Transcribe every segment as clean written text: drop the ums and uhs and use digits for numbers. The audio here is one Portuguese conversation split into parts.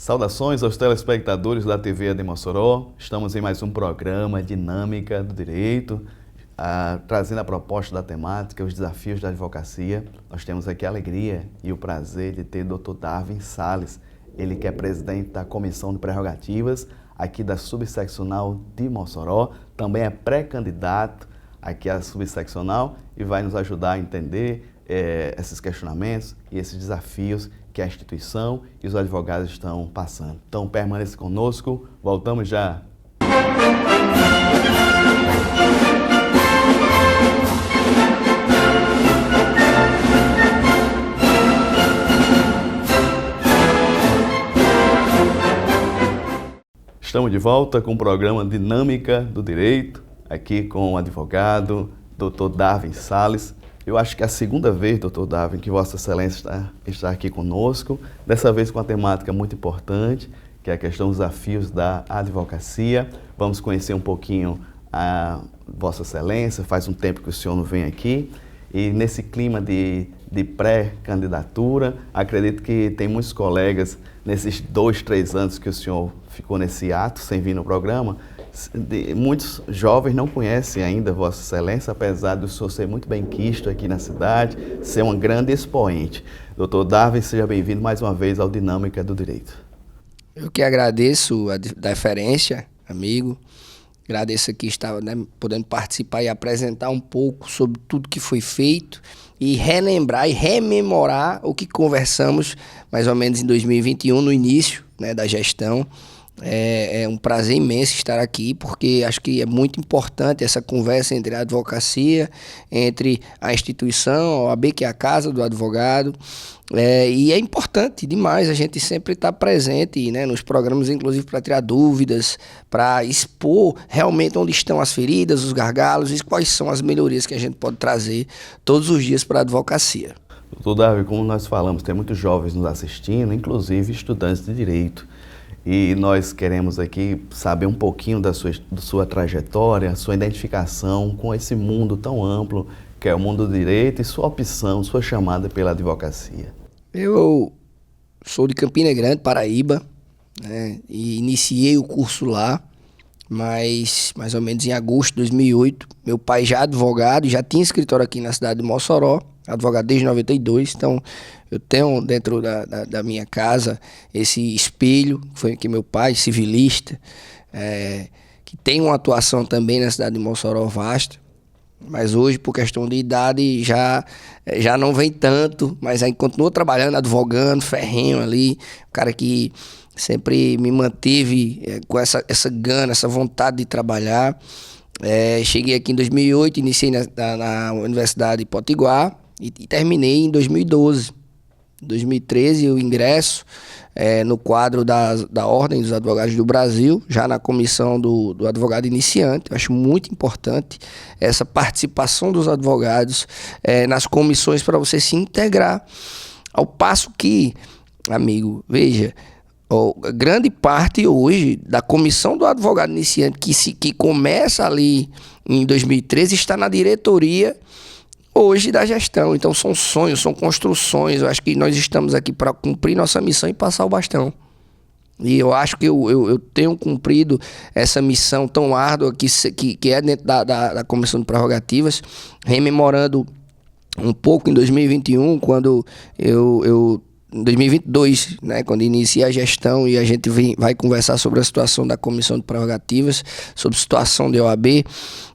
Saudações aos telespectadores da TV AD Mossoró. Estamos em mais um programa Dinâmica do Direito, trazendo a proposta da temática, os desafios da advocacia. Nós temos aqui a alegria e o prazer de ter o Dr. Darwin Salles, ele que é presidente da Comissão de Prerrogativas aqui da Subseccional de Mossoró, também é pré-candidato aqui à Subseccional e vai nos ajudar a entender esses questionamentos e esses desafios que a instituição e os advogados estão passando. Então permaneça conosco, voltamos já. Estamos de volta com o programa Dinâmica do Direito, aqui com o advogado Dr. Darwin Salles. Eu acho que é a segunda vez, Dr. Darwin, que Vossa Excelência está aqui conosco, dessa vez com uma temática muito importante, que é a questão dos desafios da advocacia. Vamos conhecer um pouquinho a Vossa Excelência, faz um tempo que o senhor não vem aqui, e nesse clima de pré-candidatura, acredito que tem muitos colegas, nesses 2, 3 anos que o senhor ficou nesse ato, sem vir no programa, muitos jovens não conhecem ainda Vossa Excelência, apesar do senhor ser muito bem quisto aqui na cidade, ser um grande expoente. Dr. Darwin, seja bem-vindo mais uma vez ao Dinâmica do Direito. Eu que agradeço a deferência, amigo. Agradeço aqui estar podendo participar e apresentar um pouco sobre tudo que foi feito e relembrar e rememorar o que conversamos mais ou menos em 2021, no início da gestão. É um prazer imenso estar aqui, porque acho que é muito importante essa conversa entre a advocacia, entre a instituição, a OAB, que é a casa do advogado, e é importante demais a gente sempre estar presente nos programas, inclusive para tirar dúvidas, para expor realmente onde estão as feridas, os gargalos e quais são as melhorias que a gente pode trazer todos os dias para a advocacia. Doutor Darwin, como nós falamos, tem muitos jovens nos assistindo, inclusive estudantes de Direito. E nós queremos aqui saber um pouquinho da sua trajetória, sua identificação com esse mundo tão amplo que é o mundo do direito e sua opção, sua chamada pela advocacia. Eu sou de Campina Grande, Paraíba, e iniciei o curso lá, mas mais ou menos em agosto de 2008. Meu pai já advogado, já tinha escritório aqui na cidade de Mossoró, advogado desde 92, então eu tenho dentro da minha casa esse espelho, que foi que meu pai, civilista, que tem uma atuação também na cidade de Mossoró vasta, mas hoje por questão de idade já não vem tanto, mas aí continua trabalhando, advogando, ferrenho ali, o cara que sempre me manteve com essa gana, essa vontade de trabalhar. Cheguei aqui em 2008, iniciei na Universidade de Potiguar e terminei em 2012. Em 2013 eu ingresso no quadro da Ordem dos Advogados do Brasil, já na comissão do advogado iniciante. Eu acho muito importante essa participação dos advogados nas comissões para você se integrar. Ao passo que, amigo, veja, grande parte hoje da comissão do advogado iniciante que começa ali em 2013 está na diretoria hoje da gestão. Então são sonhos, são construções. Eu acho que nós estamos aqui para cumprir nossa missão e passar o bastão. E eu acho que eu tenho cumprido essa missão tão árdua que é dentro da Comissão de Prerrogativas, rememorando um pouco em 2021, quando em 2022, quando inicia a gestão e a gente vai conversar sobre a situação da Comissão de Prerrogativas, sobre a situação da OAB,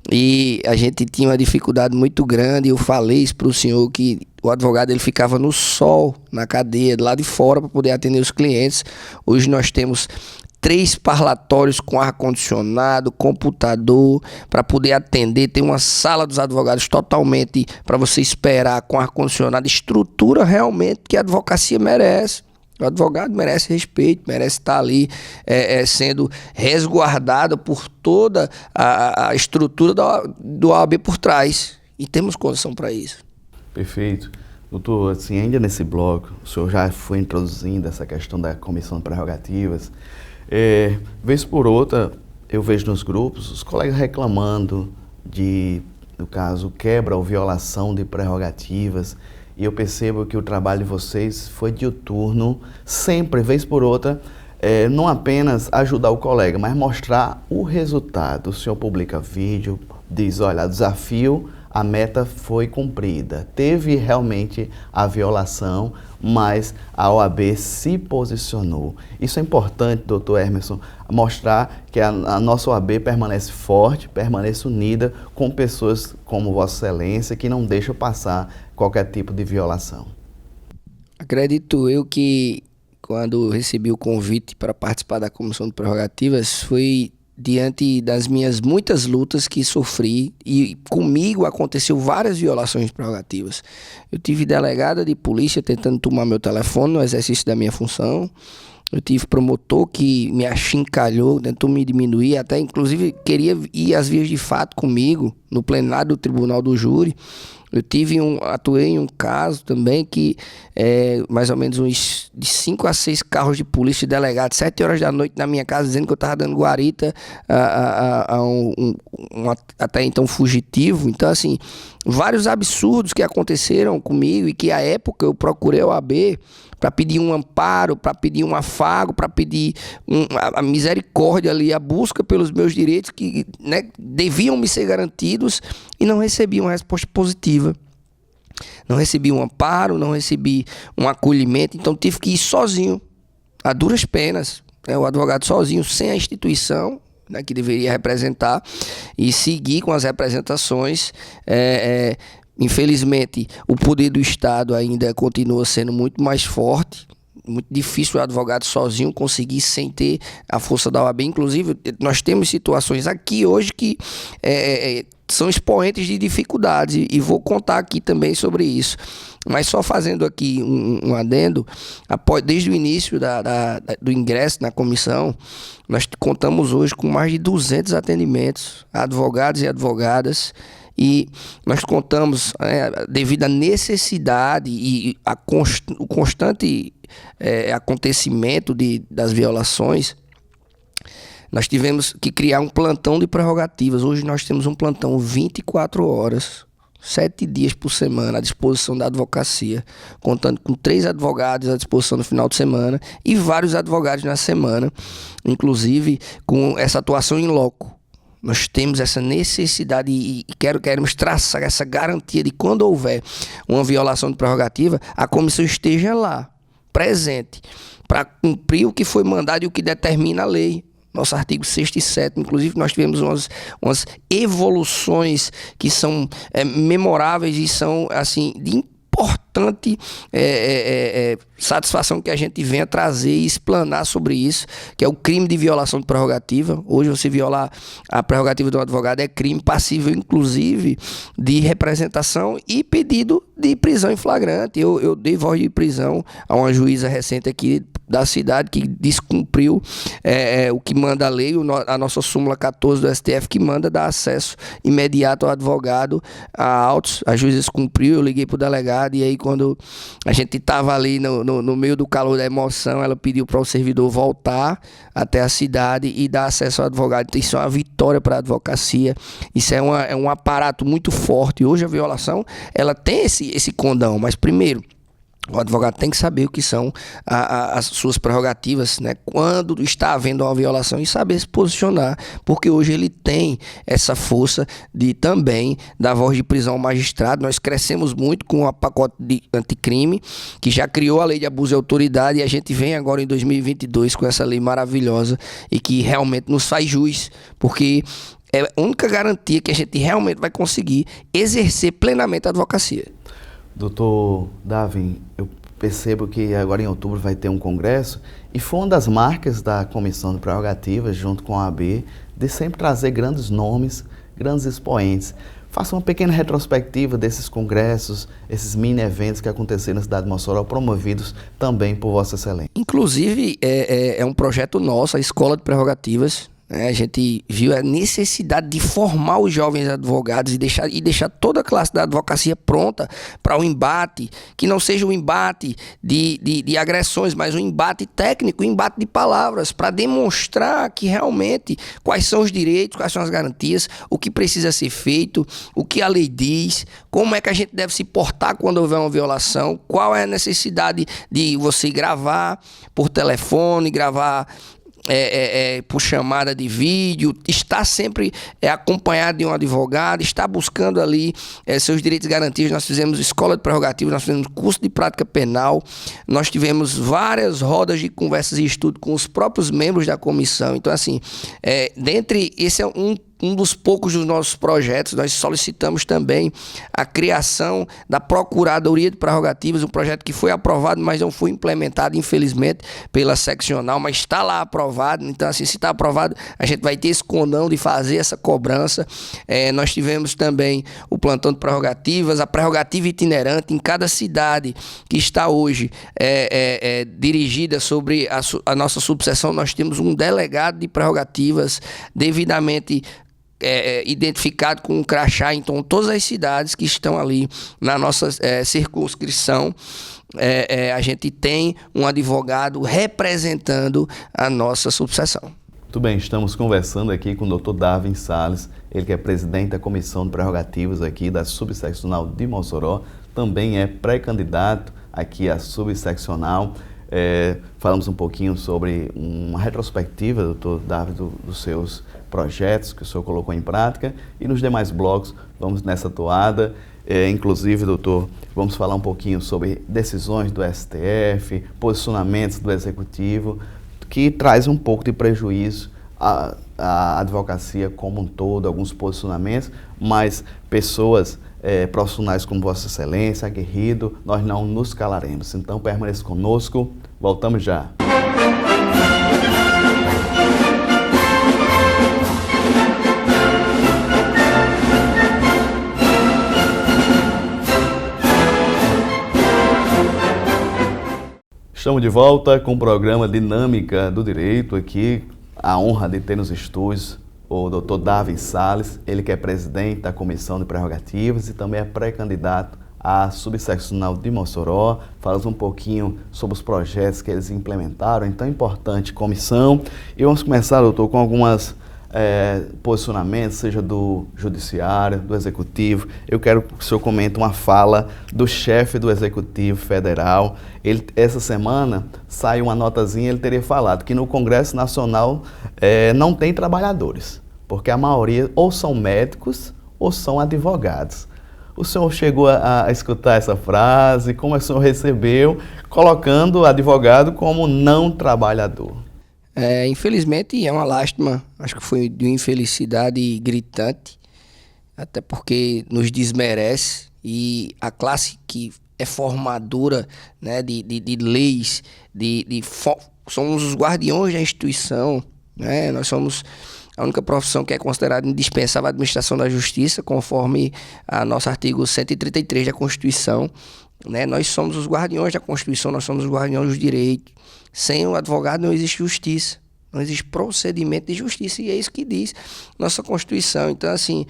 e a gente tinha uma dificuldade muito grande. Eu falei isso para o senhor, que o advogado ele ficava no sol, na cadeia, do lado de fora, para poder atender os clientes. Hoje nós temos 3 parlatórios com ar-condicionado, computador, para poder atender. Tem uma sala dos advogados totalmente para você esperar, com ar-condicionado, estrutura realmente que a advocacia merece. O advogado merece respeito, merece estar ali sendo resguardado por toda a estrutura do OAB por trás. E temos condição para isso. Perfeito. Doutor, assim, ainda nesse bloco, o senhor já foi introduzindo essa questão da Comissão de Prerrogativas. Vez por outra, eu vejo nos grupos os colegas reclamando no caso, quebra ou violação de prerrogativas. E eu percebo que o trabalho de vocês foi diuturno, sempre, vez por outra, não apenas ajudar o colega, mas mostrar o resultado. O senhor publica vídeo, diz, olha, desafio, a meta foi cumprida. Teve realmente a violação, mas a OAB se posicionou. Isso é importante, doutor Emerson, mostrar que a nossa OAB permanece forte, permanece unida com pessoas como Vossa Excelência, que não deixam passar qualquer tipo de violação. Acredito eu que quando recebi o convite para participar da Comissão de Prerrogativas, foi diante das minhas muitas lutas que sofri, e comigo aconteceu várias violações de prerrogativas. Eu tive delegada de polícia tentando tomar meu telefone no exercício da minha função. Eu tive promotor que me achincalhou, tentou me diminuir, até inclusive queria ir às vias de fato comigo, no plenário do Tribunal do Júri. Eu atuei em um caso também que mais ou menos uns de 5 a 6 carros de polícia de delegado, 7 horas da noite na minha casa, dizendo que eu estava dando guarita a um até então fugitivo. Então, assim, vários absurdos que aconteceram comigo e que à época eu procurei a OAB para pedir um amparo, para pedir um afago, para pedir a misericórdia ali, a busca pelos meus direitos que, né, deviam me ser garantidos, e não recebi uma resposta positiva. Não recebi um amparo, não recebi um acolhimento, então tive que ir sozinho, a duras penas, né, o advogado sozinho, sem a instituição, né, que deveria representar, e seguir com as representações. Infelizmente, o poder do Estado ainda continua sendo muito mais forte. Muito difícil o advogado sozinho conseguir sem ter a força da OAB. Inclusive, nós temos situações aqui hoje que são expoentes de dificuldades, e vou contar aqui também sobre isso. Mas só fazendo aqui um adendo, desde o início do ingresso na comissão, nós contamos hoje com mais de 200 atendimentos a advogados e advogadas. E nós contamos, devido à necessidade e o constante acontecimento das violações, nós tivemos que criar um plantão de prerrogativas. Hoje nós temos um plantão 24 horas, 7 dias por semana à disposição da advocacia, contando com 3 advogados à disposição no final de semana e vários advogados na semana, inclusive com essa atuação em loco. Nós temos essa necessidade e queremos traçar essa garantia de quando houver uma violação de prerrogativa, a comissão esteja lá, presente, para cumprir o que foi mandado e o que determina a lei. Nosso artigo 6º e 7º, inclusive, nós tivemos umas evoluções que são memoráveis e são, assim, de importante satisfação que a gente venha trazer e explanar sobre isso, que é o crime de violação de prerrogativa. Hoje, você violar a prerrogativa do advogado é crime passível, inclusive, de representação e pedido de prisão em flagrante. Eu dei voz de prisão a uma juíza recente aqui da cidade que descumpriu o que manda a lei, a nossa súmula 14 do STF, que manda dar acesso imediato ao advogado a autos. A juíza descumpriu, eu liguei pro delegado, e aí quando a gente estava ali no meio do calor da emoção, ela pediu para o servidor voltar até a cidade e dar acesso ao advogado. Então, isso é uma vitória para a advocacia, isso é um aparato muito forte. Hoje a violação, ela tem esse condão, mas primeiro, o advogado tem que saber o que são as suas prerrogativas, né, quando está havendo uma violação, e saber se posicionar, porque hoje ele tem essa força de também dar voz de prisão ao magistrado. Nós crescemos muito com o pacote de anticrime, que já criou a lei de abuso de autoridade, e a gente vem agora em 2022 com essa lei maravilhosa e que realmente nos faz jus, porque é a única garantia que a gente realmente vai conseguir exercer plenamente a advocacia. Doutor Davin, eu percebo que agora em outubro vai ter um congresso, e foi uma das marcas da Comissão de Prerrogativas, junto com a OAB, de sempre trazer grandes nomes, grandes expoentes. Faça uma pequena retrospectiva desses congressos, esses mini-eventos que aconteceram na cidade de Mossoró, promovidos também por Vossa Excelência. Inclusive, é um projeto nosso, a Escola de Prerrogativas. né? A gente viu a necessidade de formar os jovens advogados e deixar toda a classe da advocacia pronta para o embate, que não seja um embate de agressões, mas um embate técnico, um embate de palavras, para demonstrar que realmente quais são os direitos, quais são as garantias, o que precisa ser feito, o que a lei diz, como é que a gente deve se portar quando houver uma violação, qual é a necessidade de você gravar por telefone, gravar por chamada de vídeo, está sempre acompanhado de um advogado, está buscando ali seus direitos garantidos. Nós fizemos escola de prerrogativas, nós fizemos curso de prática penal, nós tivemos várias rodas de conversas e estudo com os próprios membros da comissão. Então, assim, esse é um dos poucos dos nossos projetos. Nós solicitamos também a criação da Procuradoria de Prerrogativas, um projeto que foi aprovado, mas não foi implementado, infelizmente, pela seccional, mas está lá aprovado. Então, assim, se está aprovado, a gente vai ter esse condão de fazer essa cobrança. Nós tivemos também o plantão de prerrogativas, a prerrogativa itinerante em cada cidade que está hoje dirigida sobre a nossa subseção. Nós temos um delegado de prerrogativas devidamente identificado com um crachá. Então, todas as cidades que estão ali na nossa circunscrição, a gente tem um advogado representando a nossa subseção. Muito bem, estamos conversando aqui com o Dr. Darwin Salles, ele que é presidente da Comissão de Prerrogativas aqui da Subseccional de Mossoró, também é pré-candidato aqui à Subseccional. Falamos um pouquinho sobre uma retrospectiva, doutor Darwin, dos seus projetos que o senhor colocou em prática, e nos demais blocos vamos nessa toada. Inclusive, doutor, vamos falar um pouquinho sobre decisões do STF, posicionamentos do Executivo, que traz um pouco de prejuízo à advocacia como um todo, alguns posicionamentos, mas pessoas profissionais como Vossa Excelência, aguerrido, nós não nos calaremos. Então permaneça conosco, voltamos já. Estamos de volta com o programa Dinâmica do Direito, aqui a honra de ter nos estúdios o Dr. Darwin Salles, ele que é presidente da Comissão de Prerrogativas e também é pré-candidato à Subseccional de Mossoró. Falamos um pouquinho sobre os projetos que eles implementaram em tão importante comissão. E vamos começar, doutor, com algumas posicionamentos, seja do Judiciário, do Executivo. Eu quero que o senhor comente uma fala do chefe do Executivo Federal. Essa semana saiu uma notazinha, ele teria falado que no Congresso Nacional não tem trabalhadores, porque a maioria ou são médicos ou são advogados. O senhor chegou a escutar essa frase? Como o senhor recebeu, colocando o advogado como não trabalhador? Infelizmente é uma lástima, acho que foi de uma infelicidade gritante, até porque nos desmerece, e a classe que é formadora, né, de leis, somos os guardiões da instituição, né? Nós somos a única profissão que é considerada indispensável à administração da justiça, conforme a nosso artigo 133 da Constituição, né? Nós somos os guardiões da Constituição, nós somos os guardiões dos direitos. Sem o advogado não existe justiça, não existe procedimento de justiça, e é isso que diz nossa Constituição. Então, assim,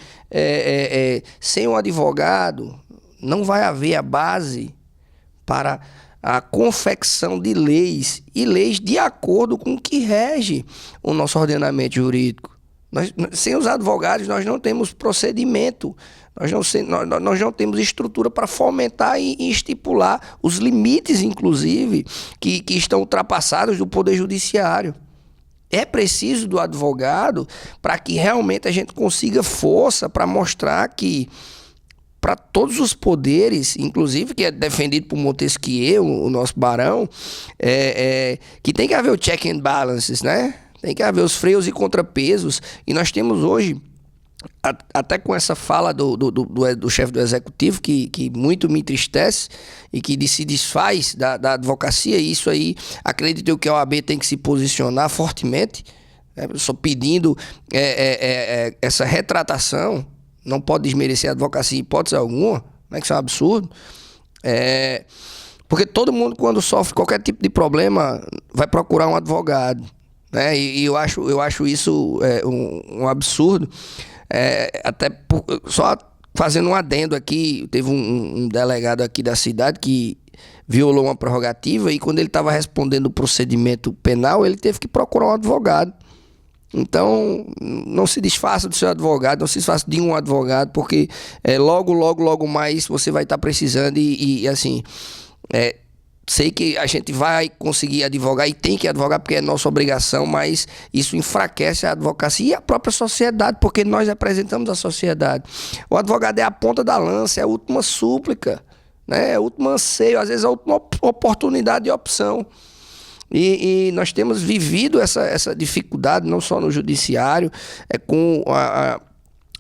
sem o advogado não vai haver a base para a confecção de leis, e leis de acordo com o que rege o nosso ordenamento jurídico. Sem os advogados nós não temos procedimento, nós não temos estrutura para fomentar e estipular os limites, inclusive, que estão ultrapassados do Poder Judiciário. É preciso do advogado para que realmente a gente consiga força para mostrar que, para todos os poderes, inclusive que é defendido por Montesquieu, o nosso barão, que tem que haver o check and balances, né? Tem que haver os freios e contrapesos, e nós temos hoje, até com essa fala do chefe do Executivo, que muito me entristece e que se desfaz da advocacia, e isso aí, acredito eu que a OAB tem que se posicionar fortemente, só pedindo essa retratação. Não pode desmerecer a advocacia em hipótese alguma, né, que isso é um absurdo. Porque todo mundo, quando sofre qualquer tipo de problema, vai procurar um advogado, né? E eu acho isso um absurdo. Só fazendo um adendo aqui, teve um delegado aqui da cidade que violou uma prerrogativa e quando ele estava respondendo o procedimento penal, ele teve que procurar um advogado. Então, não se desfaça do seu advogado, não se desfaça de um advogado, porque logo mais você vai estar precisando e assim, sei que a gente vai conseguir advogar e tem que advogar porque é nossa obrigação, mas isso enfraquece a advocacia e a própria sociedade, porque nós representamos a sociedade. O advogado é a ponta da lança, é a última súplica, né? É o último anseio, às vezes é a última oportunidade de opção. E nós temos vivido essa dificuldade, não só no judiciário, com a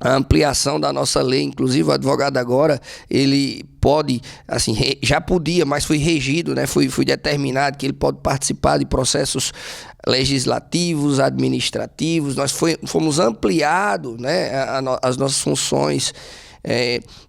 ampliação da nossa lei. Inclusive o advogado agora, ele pode, assim, já podia, mas foi regido, né? Foi determinado que ele pode participar de processos legislativos, administrativos. Nós fomos ampliados, né, as nossas funções.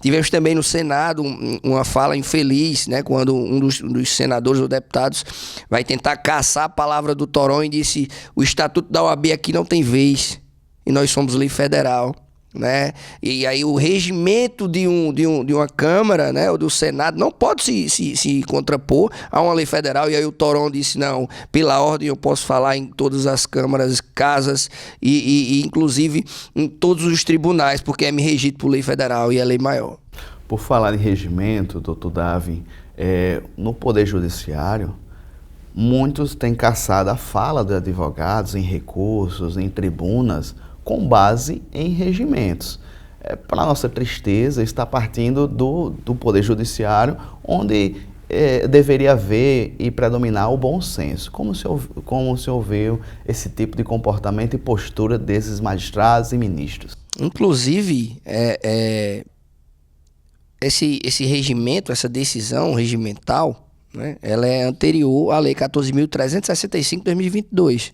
Tivemos também no Senado uma fala infeliz, né, quando um dos senadores ou deputados vai tentar caçar a palavra do Toron e disse: o Estatuto da OAB aqui não tem vez e nós somos lei federal, né? E aí o regimento de uma Câmara, né, ou do Senado não pode se contrapor a uma lei federal. E aí o Toron disse: não, pela ordem eu posso falar em todas as câmaras, casas e inclusive em todos os tribunais, porque é me regido por lei federal e é lei maior. Por falar em regimento, doutor Davin, no Poder Judiciário, muitos têm caçado a fala de advogados em recursos, em tribunas, com base em regimentos. Para nossa tristeza, está partindo do Poder Judiciário, onde deveria haver e predominar o bom senso. Como o senhor viu esse tipo de comportamento e postura desses magistrados e ministros? Inclusive, esse regimento, essa decisão regimental, né, ela é anterior à Lei 14.365 de 2022.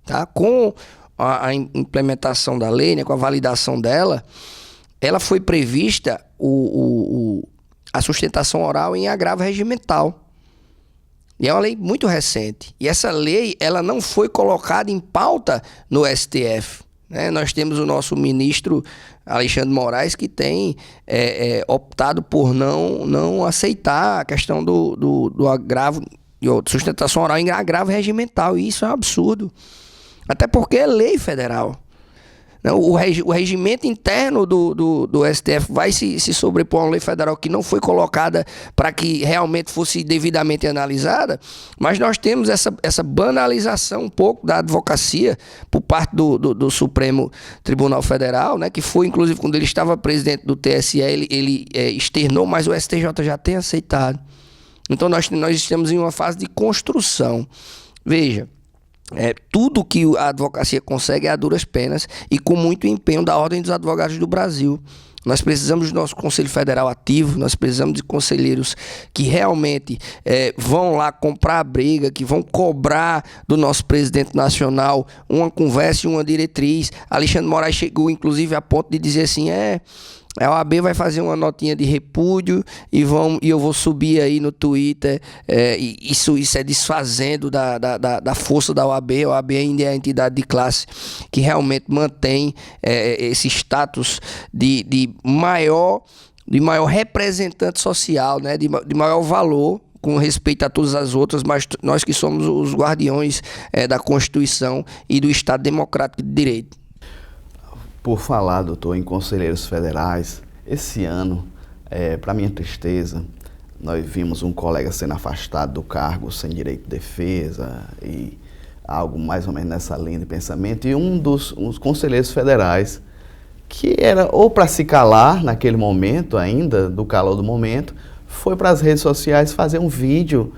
Tá? Com a implementação da lei, né, com a validação dela, ela foi prevista a sustentação oral em agravo regimental. E é uma lei muito recente. E essa lei, ela não foi colocada em pauta no STF. Né? Nós temos o nosso ministro Alexandre Moraes, que tem optado por não aceitar a questão do agravo, sustentação oral em agravo regimental. E isso é um absurdo. Até porque é lei federal. O regimento interno do STF vai se sobrepor a uma lei federal que não foi colocada para que realmente fosse devidamente analisada, mas nós temos essa banalização um pouco da advocacia por parte do Supremo Tribunal Federal, né, que foi, inclusive, quando ele estava presidente do TSE, ele externou, mas o STJ já tem aceitado. Então nós estamos em uma fase de construção. Veja, tudo que a advocacia consegue é a duras penas e com muito empenho da Ordem dos Advogados do Brasil. Nós precisamos do nosso Conselho Federal ativo, nós precisamos de conselheiros que realmente vão lá comprar a briga, que vão cobrar do nosso presidente nacional uma conversa e uma diretriz. Alexandre Moraes chegou, inclusive, a ponto de dizer assim, a OAB vai fazer uma notinha de repúdio e eu vou subir aí no Twitter. Isso é desfazendo da força da OAB. A OAB ainda é a entidade de classe que realmente mantém esse status de maior representante social, né? de maior valor, com respeito a todas as outras, mas nós que somos os guardiões da Constituição e do Estado Democrático de Direito. Por falar, doutor, em conselheiros federais, esse ano, para minha tristeza, nós vimos um colega sendo afastado do cargo sem direito de defesa e algo mais ou menos nessa linha de pensamento. E os conselheiros federais, que era ou para se calar naquele momento ainda, do calor do momento, foi para as redes sociais fazer um vídeo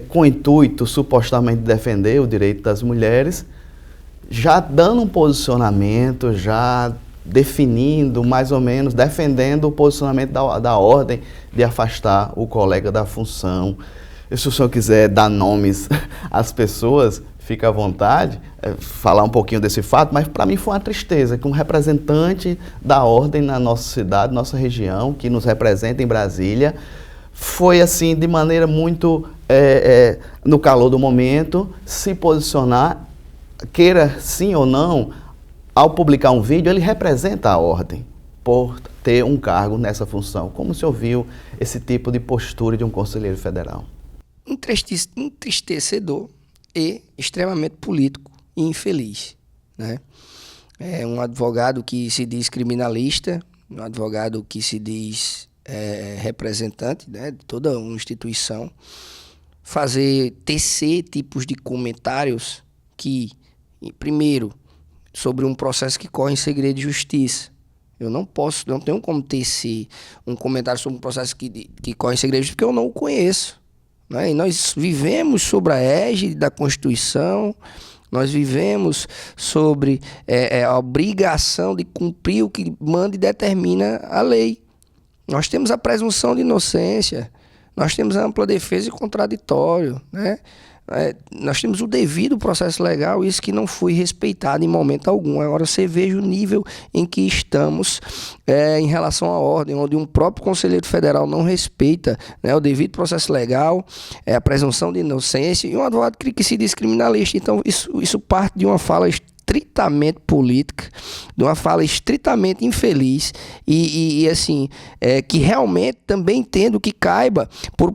com o intuito, supostamente, de defender o direito das mulheres, já dando um posicionamento, já definindo mais ou menos, defendendo o posicionamento da ordem de afastar o colega da função. E se o senhor quiser dar nomes às pessoas, fica à vontade, falar um pouquinho desse fato, mas para mim foi uma tristeza que um representante da ordem na nossa cidade, nossa região, que nos representa em Brasília, foi assim, de maneira muito, no calor do momento, se posicionar queira sim ou não, ao publicar um vídeo, ele representa a ordem por ter um cargo nessa função. Como o senhor viu esse tipo de postura de um conselheiro federal? Entristecedor e extremamente político e infeliz, né? É um advogado que se diz criminalista, um advogado que se diz representante, né, de toda uma instituição, tecer tipos de comentários que, primeiro, sobre um processo que corre em segredo de justiça. Eu não tenho como tecer um comentário sobre um processo que corre em segredo de justiça, porque eu não o conheço, né? E nós vivemos sobre a égide da Constituição, nós vivemos sobre a obrigação de cumprir o que manda e determina a lei. Nós temos a presunção de inocência, nós temos a ampla defesa e contraditório, né? Nós temos o devido processo legal, isso que não foi respeitado em momento algum. Agora você veja o nível em que estamos em relação à ordem, onde um próprio conselheiro federal não respeita, né, o devido processo legal, a presunção de inocência, e um advogado que se diz criminalista. Então isso parte de uma fala estritamente política, de uma fala estritamente infeliz e assim, que realmente também entendo que caiba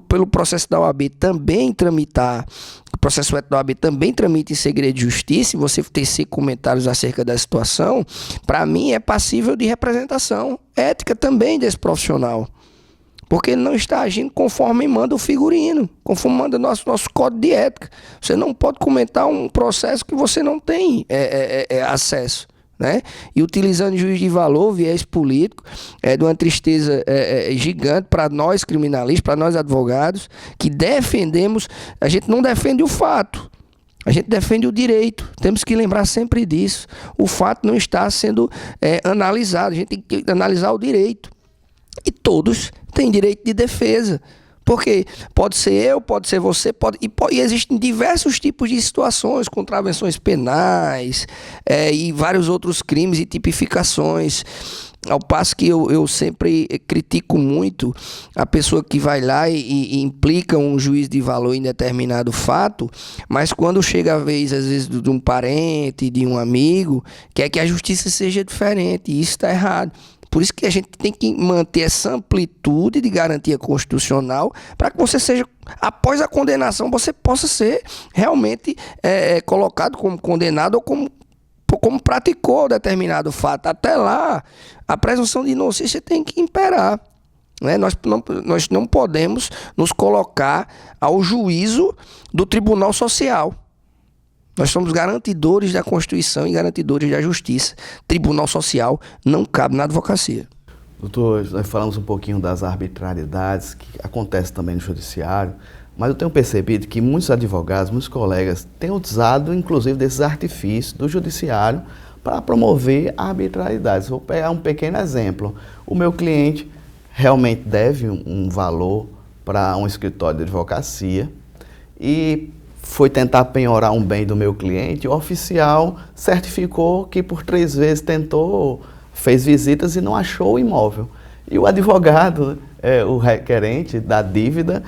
pelo processo da OAB também tramitar, o processo ético da OAB também tramita em segredo de justiça, e você tecer comentários acerca da situação, para mim é passível de representação ética também desse profissional. Porque ele não está agindo conforme manda o figurino, conforme manda nosso código de ética. Você não pode comentar um processo que você não tem acesso, né? E utilizando juiz de valor, viés político, de uma tristeza gigante para nós criminalistas, para nós advogados, que defendemos, a gente não defende o fato, a gente defende o direito. Temos que lembrar sempre disso. O fato não está sendo analisado, a gente tem que analisar o direito. E todos têm direito de defesa, porque pode ser eu, pode ser você, e existem diversos tipos de situações, contravenções penais e vários outros crimes e tipificações. Ao passo que eu sempre critico muito a pessoa que vai lá e implica um juiz de valor em determinado fato, mas quando chega a vez, às vezes, de um parente, de um amigo, quer que a justiça seja diferente, e isso está errado. Por isso que a gente tem que manter essa amplitude de garantia constitucional para que você seja, após a condenação, você possa ser realmente colocado como condenado ou como praticou determinado fato. Até lá, a presunção de inocência tem que imperar, né? Nós não podemos nos colocar ao juízo do Tribunal Social. Nós somos garantidores da Constituição e garantidores da Justiça. Tribunal Social não cabe na advocacia. Doutor, nós falamos um pouquinho das arbitrariedades que acontecem também no judiciário, mas eu tenho percebido que muitos advogados, muitos colegas, têm usado, inclusive, desses artifícios do judiciário para promover arbitrariedades. Vou pegar um pequeno exemplo. O meu cliente realmente deve um valor para um escritório de advocacia e foi tentar penhorar um bem do meu cliente, o oficial certificou que por 3 vezes tentou, fez visitas e não achou o imóvel. E o advogado, o requerente da dívida,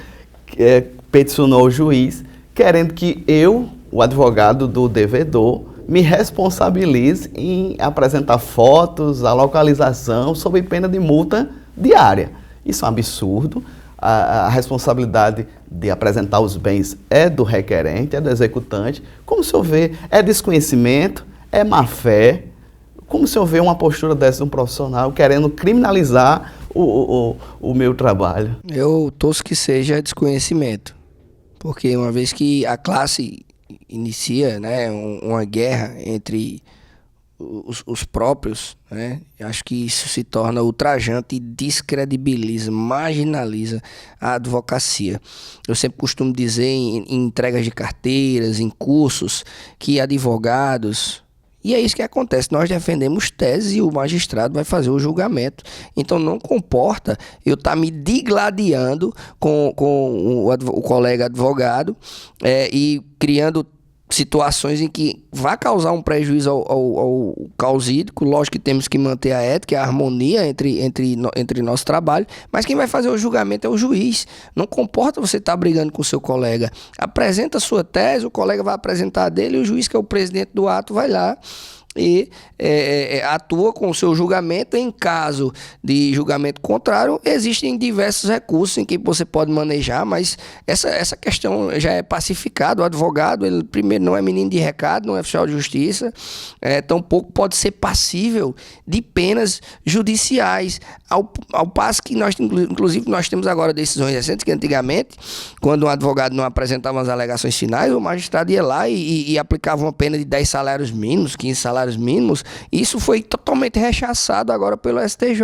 peticionou o juiz, querendo que eu, o advogado do devedor, me responsabilize em apresentar fotos, a localização, sob pena de multa diária. Isso é um absurdo. A responsabilidade de apresentar os bens é do requerente, é do executante. Como o senhor vê, é desconhecimento, é má-fé? Como o senhor vê uma postura dessa de um profissional querendo criminalizar o meu trabalho? Eu torço que seja desconhecimento, porque uma vez que a classe inicia, né, uma guerra entre os próprios, né? Acho que isso se torna ultrajante e descredibiliza, marginaliza a advocacia. Eu sempre costumo dizer em entregas de carteiras, em cursos, que advogados, e é isso que acontece, nós defendemos teses e o magistrado vai fazer o julgamento. Então não comporta eu estar me digladiando com o colega advogado e criando situações em que vai causar um prejuízo ao causídico. Lógico que temos que manter a ética, a harmonia entre nosso trabalho, mas quem vai fazer o julgamento é o juiz. Não comporta você estar brigando com o seu colega. Apresenta a sua tese, o colega vai apresentar a dele, e o juiz, que é o presidente do ato, vai lá e atua com o seu julgamento. Em caso de julgamento contrário, existem diversos recursos em que você pode manejar, mas essa questão já é pacificada. O advogado, ele primeiro não é menino de recado, não é oficial de justiça, tampouco pode ser passível de penas judiciais, ao passo que inclusive nós temos agora decisões recentes que antigamente, quando um advogado não apresentava as alegações finais, o magistrado ia lá e aplicava uma pena de 10 salários mínimos, 15 salários mínimos. Isso foi totalmente rechaçado agora pelo STJ.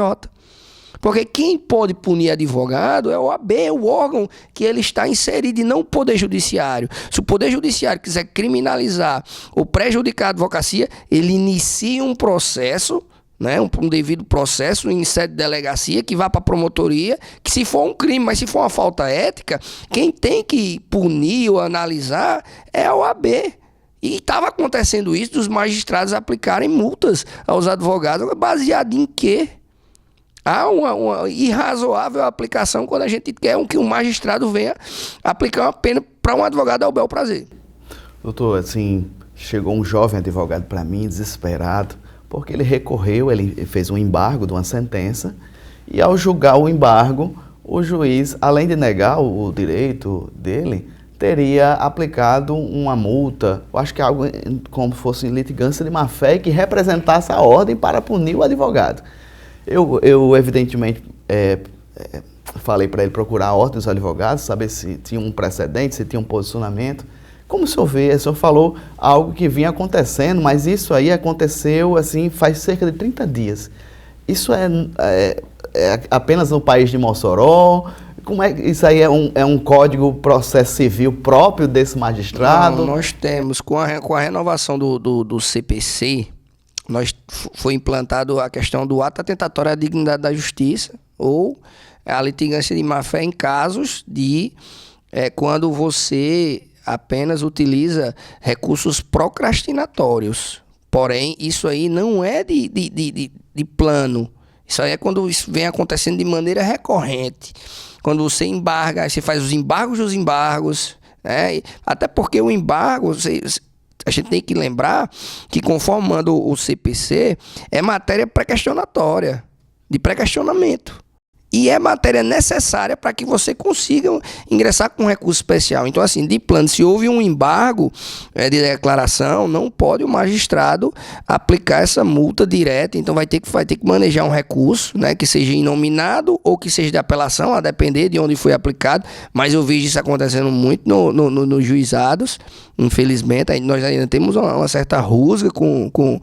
Porque quem pode punir advogado é o OAB, o órgão que ele está inserido, e não o Poder Judiciário. Se o Poder Judiciário quiser criminalizar ou prejudicar a advocacia, ele inicia um processo, né, um devido processo em sede de delegacia, que vá para a promotoria, que se for um crime, mas se for uma falta ética, quem tem que punir ou analisar é a OAB. E estava acontecendo isso, dos magistrados aplicarem multas aos advogados, baseado em quê? Há uma irrazoável aplicação quando a gente quer que um magistrado venha aplicar uma pena para um advogado ao bel prazer. Doutor, assim, chegou um jovem advogado para mim, desesperado, porque ele recorreu, ele fez um embargo de uma sentença, e ao julgar o embargo, o juiz, além de negar o direito dele, teria aplicado uma multa, eu acho que algo como fosse litigância de má-fé, que representasse a ordem para punir o advogado. Eu evidentemente, falei para ele procurar a ordem dos advogados, saber se tinha um precedente, se tinha um posicionamento. Como o senhor vê, o senhor falou algo que vinha acontecendo, mas isso aí aconteceu assim, faz cerca de 30 dias. Isso é apenas no país de Mossoró? Como é que isso aí é um código processo civil próprio desse magistrado? Não, nós temos, com a renovação do CPC, foi implantado a questão do ato atentatório à dignidade da justiça, ou a litigância de má-fé em casos de quando você apenas utiliza recursos procrastinatórios. Porém, isso aí não é de plano. Isso aí é quando isso vem acontecendo de maneira recorrente. Quando você embarga, você faz os embargos dos embargos, né? Até porque o embargo, a gente tem que lembrar que, conforme manda o CPC, é matéria pré-questionatória, de pré-questionamento. E é matéria necessária para que você consiga ingressar com recurso especial. Então, assim, de plano, se houve um embargo de declaração, não pode o magistrado aplicar essa multa direta. Então, vai ter que manejar um recurso, né, que seja inominado ou que seja de apelação, a depender de onde foi aplicado. Mas eu vejo isso acontecendo muito nos juizados. Infelizmente, nós ainda temos uma certa rusga com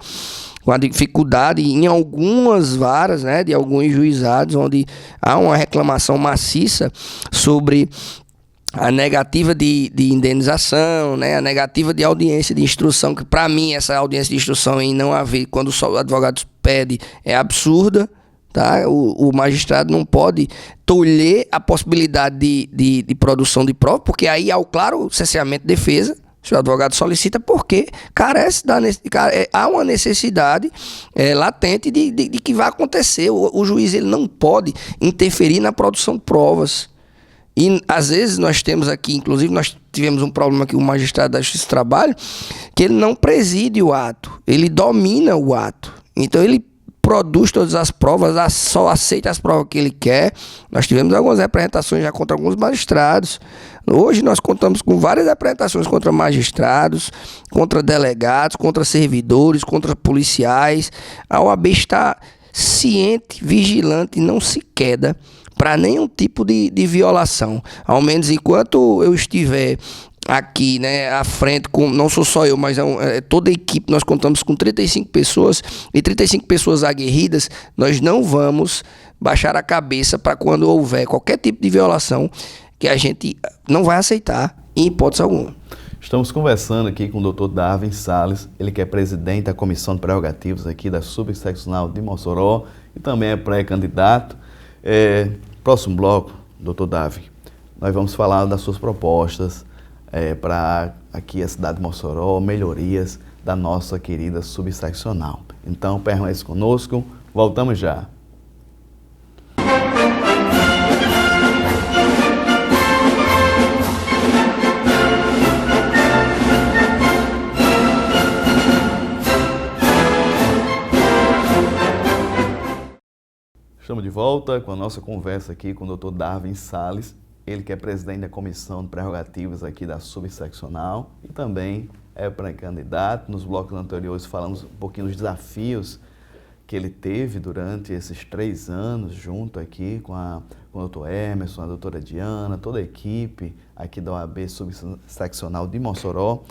a dificuldade em algumas varas, né, de alguns juizados, onde há uma reclamação maciça sobre a negativa de indenização, né, a negativa de audiência de instrução, que para mim essa audiência de instrução em não haver, quando o advogado pede, é absurda. Tá? O magistrado não pode tolher a possibilidade de produção de prova, porque aí há o claro cerceamento de defesa. Se o advogado solicita, porque há uma necessidade latente de que vai acontecer. O juiz, ele não pode interferir na produção de provas. E às vezes nós temos aqui, inclusive nós tivemos um problema aqui, o magistrado da Justiça do Trabalho, que ele não preside o ato, ele domina o ato. Então ele produz todas as provas, só aceita as provas que ele quer. Nós tivemos algumas representações já contra alguns magistrados. Hoje nós contamos com várias representações contra magistrados, contra delegados, contra servidores, contra policiais. A OAB está ciente, vigilante e não se queda para nenhum tipo de violação. Ao menos enquanto eu estiver aqui, né, à frente, não sou só eu, mas toda a equipe, nós contamos com 35 pessoas, e 35 pessoas aguerridas. Nós não vamos baixar a cabeça para quando houver qualquer tipo de violação, que a gente não vai aceitar em hipótese alguma. Estamos conversando aqui com o Dr. Darwin Salles, ele que é presidente da Comissão de Prerrogativas aqui da Subseccional de Mossoró e também é pré-candidato. Próximo bloco, Dr. Darwin, nós vamos falar das suas propostas, para aqui a cidade de Mossoró, melhorias da nossa querida subseccional. Então, permaneça conosco, voltamos já. Estamos de volta com a nossa conversa aqui com o Dr. Darwin Salles, ele que é presidente da Comissão de Prerrogativas aqui da Subseccional e também é pré-candidato. Nos blocos anteriores falamos um pouquinho dos desafios que ele teve durante esses 3 anos junto aqui com o Dr. Emerson, a doutora Diana, toda a equipe aqui da OAB Subseccional de Mossoró.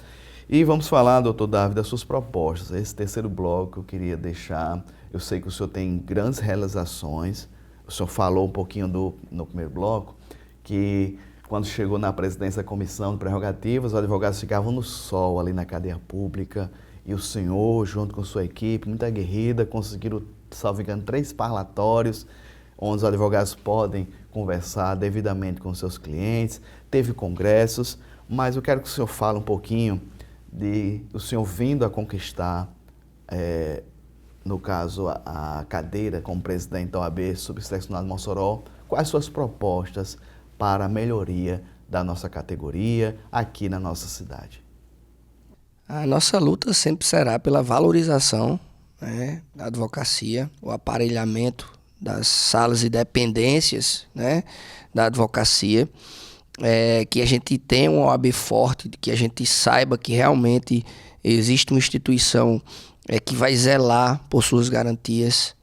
E vamos falar, doutor Darwin, das suas propostas. Esse terceiro bloco eu queria deixar, eu sei que o senhor tem grandes realizações, o senhor falou um pouquinho no primeiro bloco, que quando chegou na presidência da Comissão de Prerrogativas, os advogados ficavam no sol ali na cadeia pública e o senhor, junto com sua equipe, muito aguerrida, conseguiram, salvo engano, 3 parlatórios, onde os advogados podem conversar devidamente com seus clientes, teve congressos, mas eu quero que o senhor fale um pouquinho de o senhor vindo a conquistar, no caso, a cadeira como presidente da OAB Subseccional de Mossoró, quais suas propostas para a melhoria da nossa categoria aqui na nossa cidade? A nossa luta sempre será pela valorização, né, da advocacia, o aparelhamento das salas e dependências, né, da advocacia, que a gente tenha uma OAB forte, que a gente saiba que realmente existe uma instituição que vai zelar por suas garantias.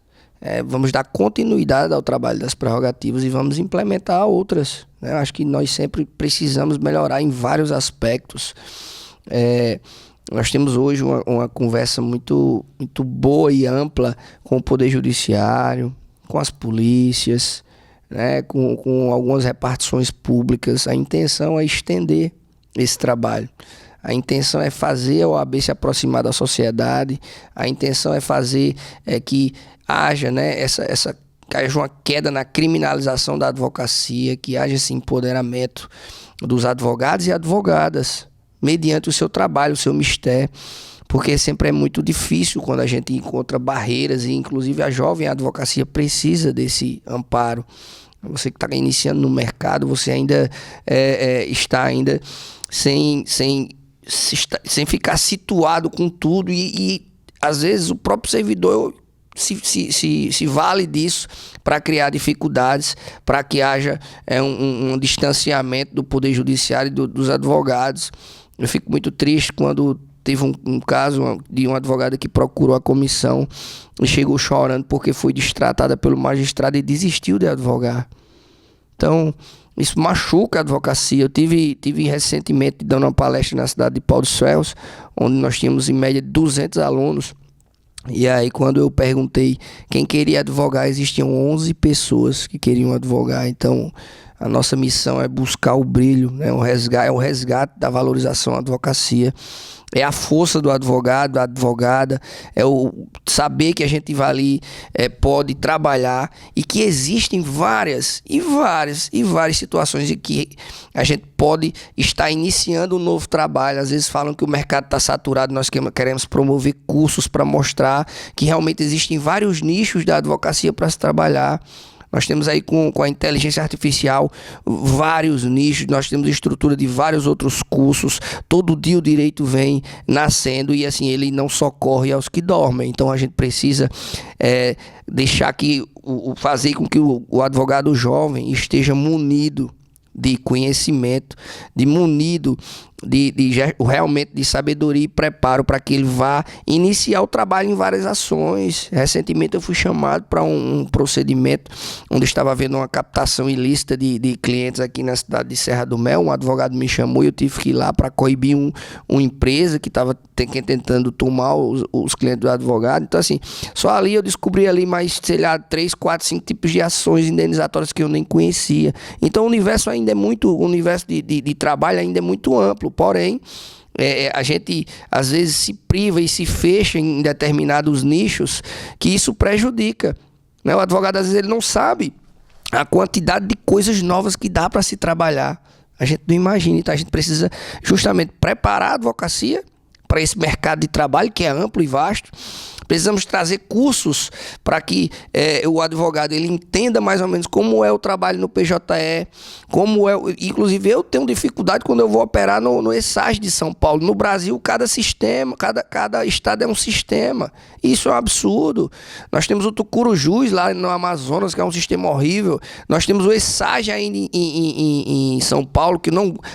Vamos dar continuidade ao trabalho das prerrogativas e vamos implementar outras, né? Eu acho que nós sempre precisamos melhorar em vários aspectos. Nós temos hoje uma conversa muito, muito boa e ampla com o Poder Judiciário, com as polícias, né, com algumas repartições públicas. A intenção é estender esse trabalho. A intenção é fazer a OAB se aproximar da sociedade. A intenção é fazer que haja, né, que haja uma queda na criminalização da advocacia, que haja esse empoderamento dos advogados e advogadas, mediante o seu trabalho, o seu mistério, porque sempre é muito difícil quando a gente encontra barreiras e inclusive a jovem advocacia precisa desse amparo. Você que está iniciando no mercado, você ainda está ainda sem ficar situado com tudo e às vezes o próprio servidor se vale disso para criar dificuldades, para que haja um distanciamento do Poder Judiciário e dos advogados. Eu fico muito triste quando teve um caso de uma advogada que procurou a comissão e chegou chorando porque foi destratada pelo magistrado e desistiu de advogar. Então, isso machuca a advocacia. Eu tive recentemente dando uma palestra na cidade de Pau dos Ferros, onde nós tínhamos em média 200 alunos. E aí, quando eu perguntei quem queria advogar, existiam 11 pessoas que queriam advogar. Então, a nossa missão é buscar o brilho, né? O resgate da valorização da advocacia. É a força do advogado, da advogada, é o saber que a gente vai ali, pode trabalhar e que existem várias situações em que a gente pode estar iniciando um novo trabalho. Às vezes falam que o mercado está saturado, nós queremos promover cursos para mostrar que realmente existem vários nichos da advocacia para se trabalhar. Nós temos aí com a inteligência artificial vários nichos, nós temos estrutura de vários outros cursos, todo dia o direito vem nascendo e assim ele não socorre aos que dormem. Então a gente precisa deixar que fazer com que o advogado jovem esteja munido de conhecimento, munido realmente de sabedoria e preparo para que ele vá iniciar o trabalho em várias ações. Recentemente eu fui chamado para um procedimento onde estava havendo uma captação ilícita de clientes aqui na cidade de Serra do Mel. Um advogado me chamou e eu tive que ir lá para coibir uma empresa que estava tentando tomar os clientes do advogado. Então assim, só ali eu descobri ali mais, sei lá, 3, 4, 5 tipos de ações indenizatórias que eu nem conhecia. Então o universo de trabalho ainda é muito amplo. Porém, a gente às vezes se priva e se fecha em determinados nichos que isso prejudica, né? O advogado às vezes ele não sabe a quantidade de coisas novas que dá para se trabalhar. A gente não imagina. Então a gente precisa justamente preparar a advocacia para esse mercado de trabalho que é amplo e vasto. Precisamos trazer cursos para que o advogado ele entenda mais ou menos como é o trabalho no PJE, como é. Inclusive eu tenho dificuldade quando eu vou operar no ESAG de São Paulo. No Brasil, cada sistema, cada estado é um sistema. Isso é um absurdo. Nós temos o Tucurujus lá no Amazonas, que é um sistema horrível. Nós temos o ESAG ainda em São Paulo, que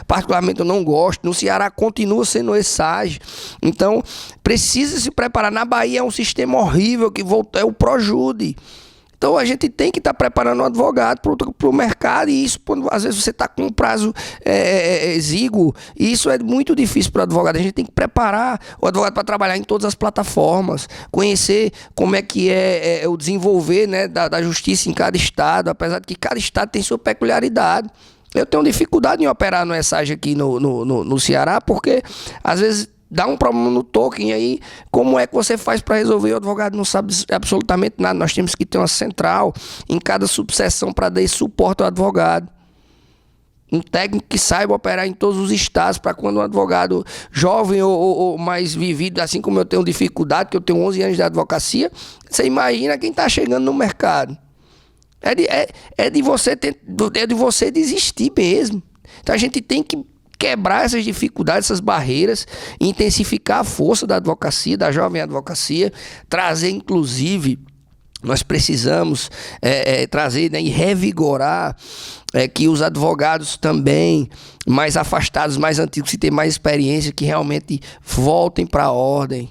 particularmente eu não gosto. No Ceará continua sendo o ESAG. Então, precisa se preparar. Na Bahia é um sistema horrível, que é o Projude. Então, a gente tem que estar preparando o advogado para o mercado, e isso, às vezes, você está com um prazo exíguo, e isso é muito difícil para o advogado. A gente tem que preparar o advogado para trabalhar em todas as plataformas, conhecer como é que é o desenvolver, né, da justiça em cada estado, apesar de que cada estado tem sua peculiaridade. Eu tenho dificuldade em operar no ESAG aqui no Ceará, porque, às vezes, dá um problema no token, aí como é que você faz para resolver? O advogado não sabe absolutamente nada. Nós temos que ter uma central em cada subseção para dar esse suporte ao advogado. Um técnico que saiba operar em todos os estados, para quando um advogado jovem ou mais vivido, assim como eu tenho dificuldade, que eu tenho 11 anos de advocacia, você imagina quem está chegando no mercado. É de você desistir mesmo. Então a gente tem que quebrar essas dificuldades, essas barreiras, intensificar a força da advocacia, da jovem advocacia, trazer, inclusive, nós precisamos trazer, né, e revigorar que os advogados também, mais afastados, mais antigos, que têm mais experiência, que realmente voltem para a ordem,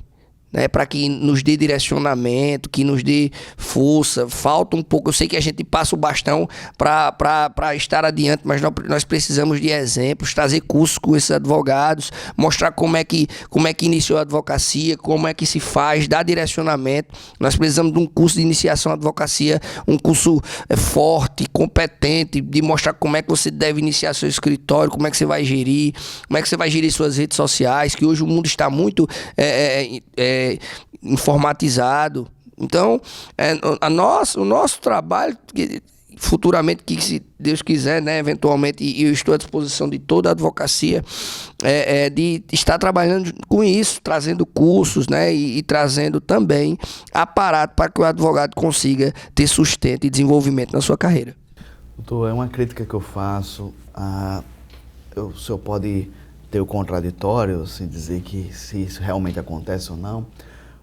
né, para que nos dê direcionamento, que nos dê força. Falta um pouco, eu sei que a gente passa o bastão para estar adiante, mas nós precisamos de exemplos, trazer cursos com esses advogados, mostrar como é que iniciou a advocacia, como é que se faz, dar direcionamento. Nós precisamos de um curso de iniciação à advocacia, um curso forte, competente, de mostrar como é que você deve iniciar seu escritório, como é que você vai gerir, como é que você vai gerir suas redes sociais, que hoje o mundo está muito informatizado. Então, o nosso trabalho, futuramente, que se Deus quiser, né, eventualmente, e eu estou à disposição de toda a advocacia, de estar trabalhando com isso, trazendo cursos, né, e trazendo também aparato para que o advogado consiga ter sustento e desenvolvimento na sua carreira. Doutor, é uma crítica que eu faço. O senhor pode ter o contraditório, sem dizer que se isso realmente acontece ou não,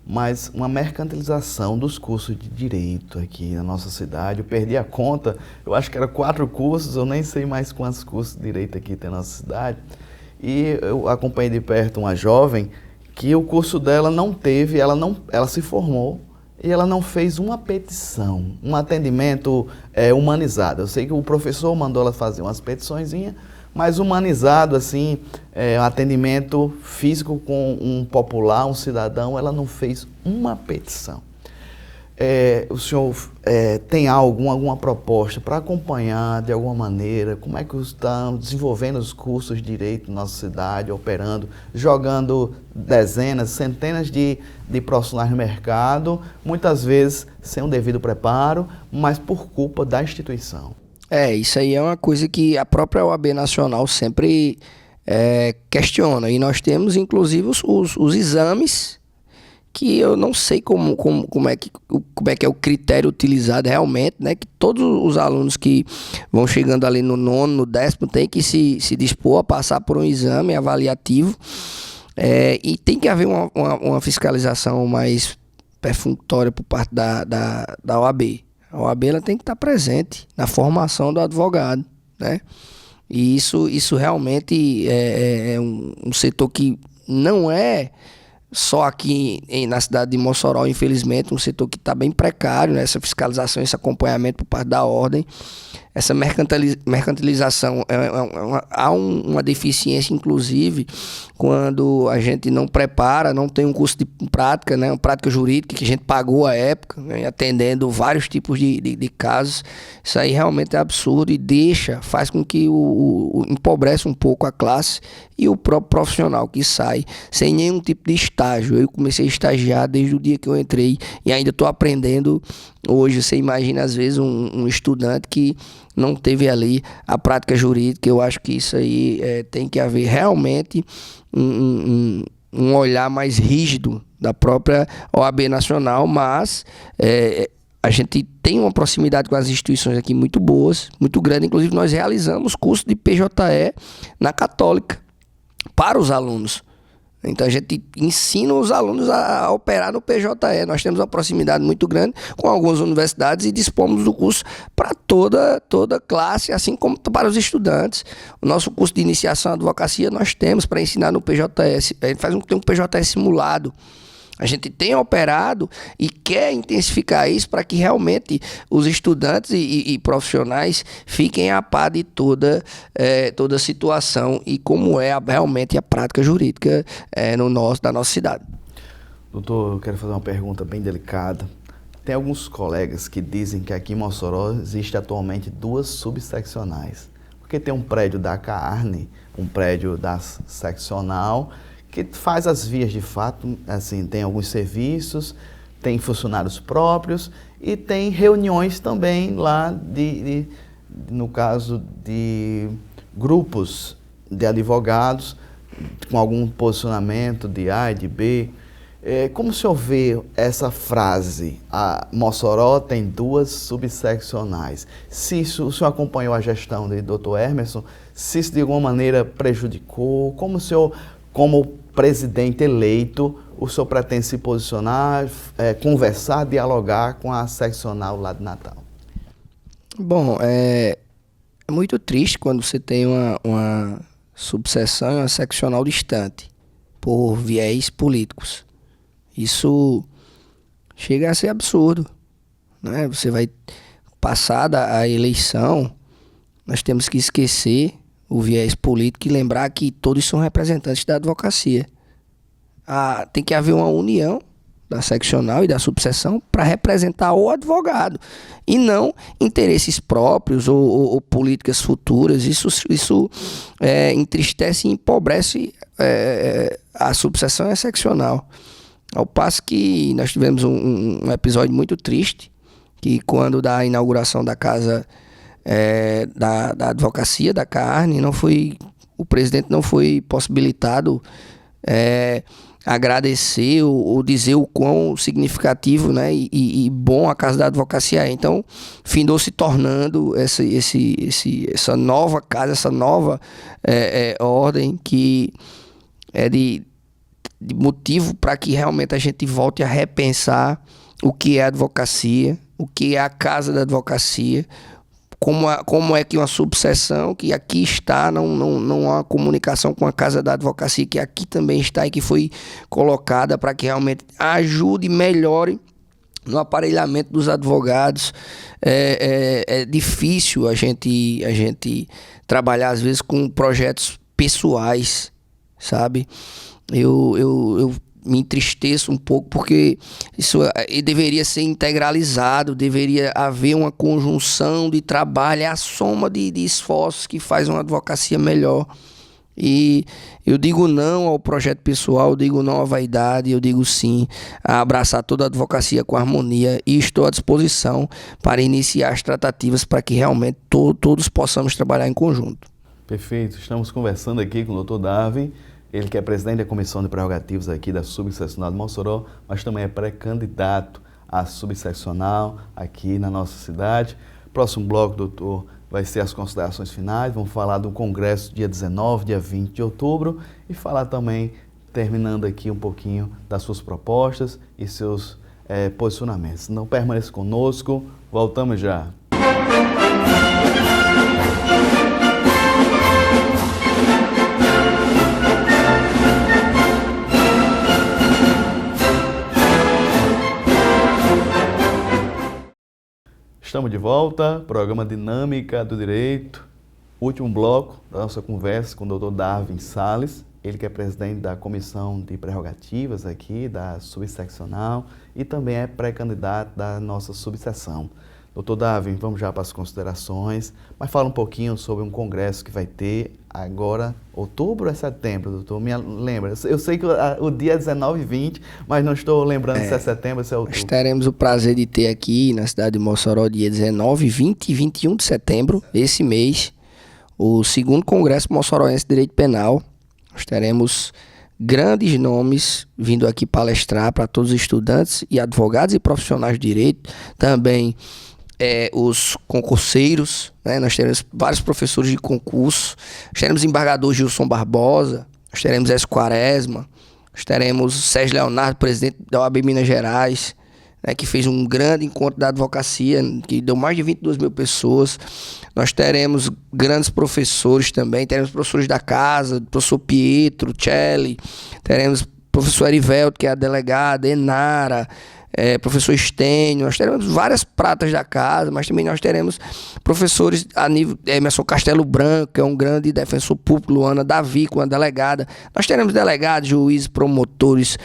mas uma mercantilização dos cursos de direito aqui na nossa cidade. Eu perdi a conta, eu acho que era 4 cursos, eu nem sei mais quantos cursos de direito aqui tem na nossa cidade. E eu acompanhei de perto uma jovem que o curso dela não teve, ela se formou e ela não fez uma petição, um atendimento humanizado. Eu sei que o professor mandou ela fazer umas petiçõezinhas, mas humanizado, assim, atendimento físico com um popular, um cidadão, ela não fez uma petição. O senhor tem alguma proposta para acompanhar de alguma maneira? Como é que estão desenvolvendo os cursos de direito na nossa cidade, operando, jogando dezenas, centenas de profissionais no mercado, muitas vezes sem o devido preparo, mas por culpa da instituição? Isso aí é uma coisa que a própria OAB Nacional sempre questiona. E nós temos, inclusive, os exames, que eu não sei como é que é o critério utilizado realmente, né? Que todos os alunos que vão chegando ali no 9º, no 10º, tem que se dispor a passar por um exame avaliativo. E tem que haver uma fiscalização mais perfunctória por parte da OAB. A OAB ela tem que estar presente na formação do advogado, né? E isso realmente é um setor que não é só aqui na cidade de Mossoró, infelizmente, um setor que está bem precário, né? Essa fiscalização, esse acompanhamento por parte da ordem, essa mercantilização, há uma deficiência, inclusive, quando a gente não prepara, não tem um curso de prática, né? Uma prática jurídica que a gente pagou à época, né? Atendendo vários tipos de casos. Isso aí realmente é absurdo e faz com que empobrece um pouco a classe e o próprio profissional que sai sem nenhum tipo de estágio. Eu comecei a estagiar desde o dia que eu entrei e ainda estou aprendendo hoje. Você imagina, às vezes, um estudante que não teve ali a prática jurídica. Eu acho que isso aí tem que haver realmente um olhar mais rígido da própria OAB Nacional, mas a gente tem uma proximidade com as instituições aqui muito boas, muito grande. Inclusive, nós realizamos curso de PJE na Católica para os alunos. Então, a gente ensina os alunos a operar no PJE. Nós temos uma proximidade muito grande com algumas universidades e dispomos do curso para toda classe, assim como para os estudantes. O nosso curso de iniciação à advocacia nós temos para ensinar no PJS. A gente tem um PJS simulado. A gente tem operado e quer intensificar isso para que realmente os estudantes e profissionais fiquem a par de toda a situação e como é realmente a prática jurídica da nossa cidade. Doutor, eu quero fazer uma pergunta bem delicada. Tem alguns colegas que dizem que aqui em Mossoró existe atualmente 2 subseccionais. Porque tem um prédio da CARNE, um prédio da seccional, que faz as vias de fato, assim, tem alguns serviços, tem funcionários próprios e tem reuniões também lá no caso de grupos de advogados com algum posicionamento de A e de B. Como o senhor vê essa frase, a Mossoró tem 2 subseccionais? Se isso, o senhor acompanhou a gestão do Dr. Emerson, se isso de alguma maneira prejudicou, como o senhor, como presidente eleito, o senhor pretende se posicionar, conversar, dialogar com a seccional lá de Natal? Bom, é muito triste quando você tem uma subseção e uma seccional distante por viés políticos. Isso chega a ser absurdo, né? Você vai, passada a eleição, nós temos que esquecer o viés político e lembrar que todos são representantes da advocacia. Tem que haver uma união da seccional e da subseção para representar o advogado e não interesses próprios ou políticas futuras. Isso entristece e empobrece a subseção e a seccional. Ao passo que nós tivemos um episódio muito triste, que quando da inauguração da casa da advocacia, da CARNE, o presidente não foi possibilitado agradecer ou dizer o quão significativo, né, e bom a casa da advocacia é. Então, findou se tornando essa nova casa, essa nova ordem que é de motivo para que realmente a gente volte a repensar o que é a advocacia, o que é a casa da advocacia, como é que uma subseção que aqui está, não há comunicação com a casa da advocacia, que aqui também está e que foi colocada para que realmente ajude e melhore no aparelhamento dos advogados. É difícil a gente trabalhar, às vezes, com projetos pessoais, sabe? Eu me entristeço um pouco porque isso deveria ser integralizado, deveria haver uma conjunção de trabalho, é a soma de esforços que faz uma advocacia melhor. E eu digo não ao projeto pessoal, eu digo não à vaidade, eu digo sim a abraçar toda a advocacia com harmonia e estou à disposição para iniciar as tratativas para que realmente todos possamos trabalhar em conjunto. Perfeito, estamos conversando aqui com o Dr. Darwin. Ele que é presidente da Comissão de Prerrogativas aqui da Subseccional de Mossoró, mas também é pré-candidato à subseccional aqui na nossa cidade. Próximo bloco, doutor, vai ser as considerações finais. Vamos falar do congresso dia 19, dia 20 de outubro e falar também, terminando aqui um pouquinho das suas propostas e seus posicionamentos. Não permaneça conosco, voltamos já. Estamos de volta, programa Dinâmica do Direito, último bloco da nossa conversa com o Dr. Darwin Salles, ele que é presidente da Comissão de Prerrogativas aqui da Subseccional e também é pré-candidato da nossa subseção. Doutor Davi, vamos já para as considerações, mas fala um pouquinho sobre um congresso que vai ter agora, outubro ou setembro, doutor? Me lembra. Eu sei que o dia é 19 e 20, mas não estou lembrando se é setembro ou se é outubro. Nós teremos o prazer de ter aqui na cidade de Mossoró, dia 19, 20 e 21 de setembro, esse mês, o segundo Congresso Mossoroense de Direito Penal. Nós teremos grandes nomes vindo aqui palestrar para todos os estudantes e advogados e profissionais de direito, também os concurseiros, né? Nós teremos vários professores de concurso, nós teremos o embargador Gilson Barbosa, nós teremos Écio Quaresma, nós teremos Sérgio Leonardo, presidente da OAB Minas Gerais, né, que fez um grande encontro da advocacia, que deu mais de 22 mil pessoas. Nós teremos grandes professores também, teremos professores da casa, professor Pietro, Celli, teremos professor Erivelto, que é a delegada, Enara, professor Estênio. Nós teremos várias pratas da casa, mas também nós teremos professores a nível, Emerson Castelo Branco, que é um grande defensor público, Luana Davi, com a delegada. Nós teremos delegados, juízes, promotores,